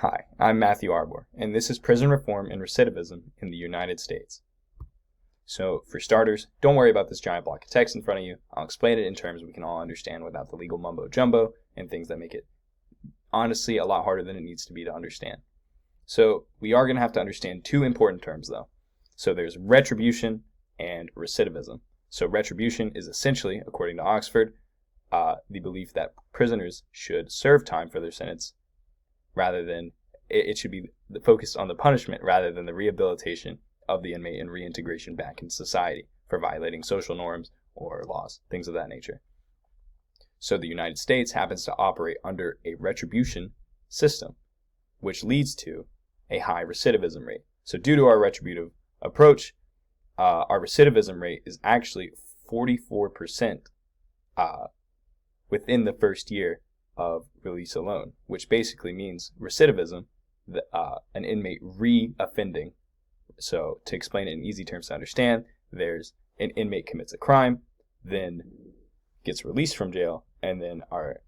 Hi, I'm Matthew Arbour, and this is Prison Reform and Recidivism in the United States. So, for starters, don't worry about this giant block of text in front of you. I'll explain it in terms we can all understand without the legal mumbo-jumbo and things that make it, honestly, a lot harder than it needs to be to understand. So, we are going to have to understand two important terms, though. So, there's retribution and recidivism. So, retribution is essentially, according to Oxford, the belief that prisoners should serve time for their sentence rather than it should be focused on the punishment rather than the rehabilitation of the inmate and reintegration back into society for violating social norms or laws, things of that nature. So the United States happens to operate under a retribution system, which leads to a high recidivism rate. So due to our retributive approach, our recidivism rate is actually 44% within the first year of release alone, which basically means recidivism, an inmate re-offending. So to explain it in easy terms to understand, there's an inmate commits a crime, then gets released from jail, and then are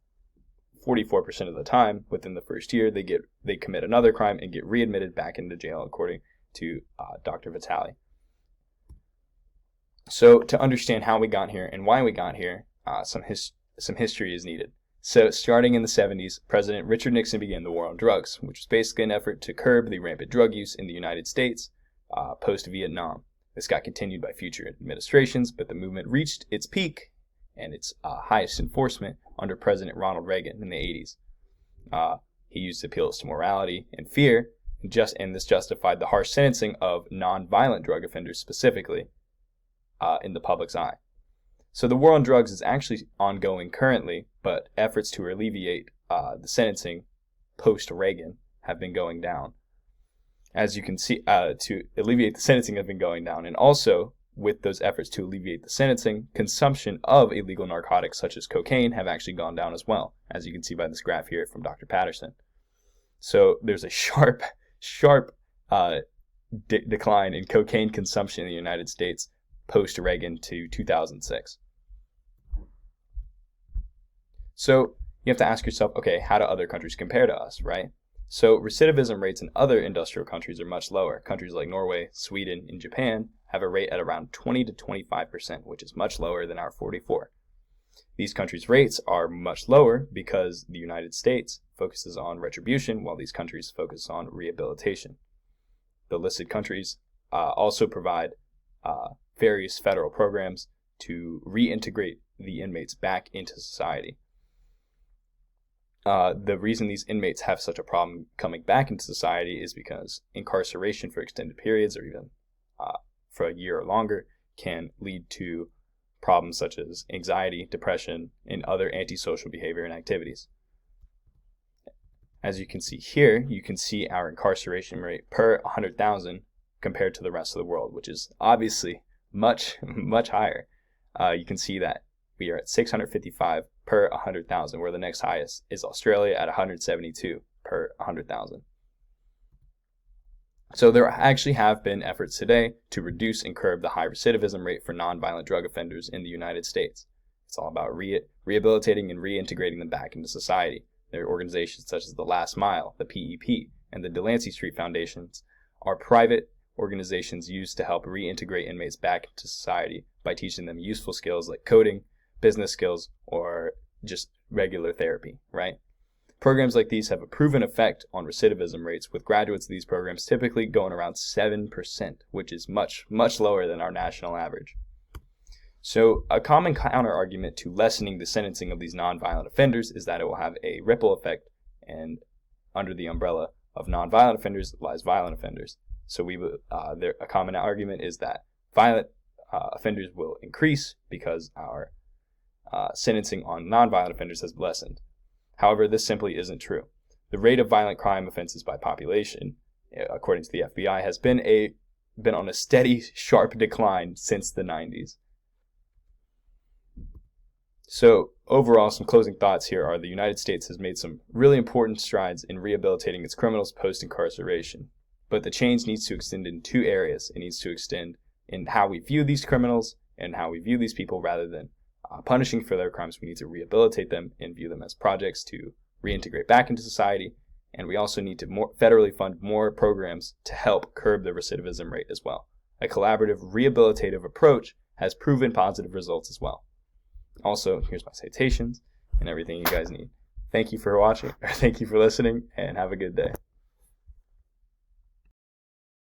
44% of the time within the first year they commit another crime and get readmitted back into jail, according to Dr. Vitale. So to understand how we got here and why we got here, some history is needed. So, starting in the 70s, President Richard Nixon began the war on drugs, which was basically an effort to curb the rampant drug use in the United States post-Vietnam. This got continued by future administrations, but the movement reached its peak and its highest enforcement under President Ronald Reagan in the 80s. He used appeals to morality and fear, and this justified the harsh sentencing of non-violent drug offenders specifically in the public's eye. So the war on drugs is actually ongoing currently, but efforts to alleviate the sentencing post-Reagan have been going down. As you can see, to alleviate the sentencing have been going down, and also with those efforts to alleviate the sentencing, consumption of illegal narcotics such as cocaine have actually gone down as well, as you can see by this graph here from Dr. Patterson. So there's a sharp decline in cocaine consumption in the United States post-Reagan to 2006. So you have to ask yourself, okay, how do other countries compare to us, right? So recidivism rates in other industrial countries are much lower. Countries like Norway, Sweden, and Japan have a rate at around 20 to 25%, which is much lower than our 44. These countries' rates are much lower because the United States focuses on retribution while these countries focus on rehabilitation. The listed countries also provide various federal programs to reintegrate the inmates back into society. The reason these inmates have such a problem coming back into society is because incarceration for extended periods or even for a year or longer can lead to problems such as anxiety, depression, and other antisocial behavior and activities. As you can see here, you can see our incarceration rate per 100,000 compared to the rest of the world, which is obviously much higher. You can see that we are at 655 per 100,000, where the next highest is Australia at 172 per 100,000. So there actually have been efforts today to reduce and curb the high recidivism rate for nonviolent drug offenders in the United States. It's all about rehabilitating and reintegrating them back into society. There are organizations such as the Last Mile, the PEP, and the Delancey Street Foundations are private organizations used to help reintegrate inmates back into society by teaching them useful skills like coding, business skills, or just regular therapy, right? Programs like these have a proven effect on recidivism rates, with graduates of these programs typically going around 7%, which is much lower than our national average. So a common counter-argument to lessening the sentencing of these nonviolent offenders is that it will have a ripple effect, and under the umbrella of nonviolent offenders lies violent offenders. So a common argument is that violent offenders will increase because our sentencing on nonviolent offenders has lessened. However, this simply isn't true. The rate of violent crime offenses by population, according to the FBI, has been on a steady, sharp decline since the 90s. So overall, some closing thoughts here are the United States has made some really important strides in rehabilitating its criminals post-incarceration. But the change needs to extend in two areas. It needs to extend in how we view these criminals and how we view these people rather than punishing for their crimes. We need to rehabilitate them and view them as projects to reintegrate back into society. And we also need to federally fund more programs to help curb the recidivism rate as well. A collaborative rehabilitative approach has proven positive results as well. Also, here's my citations and everything you guys need. Thank you for watching, or thank you for listening, and have a good day.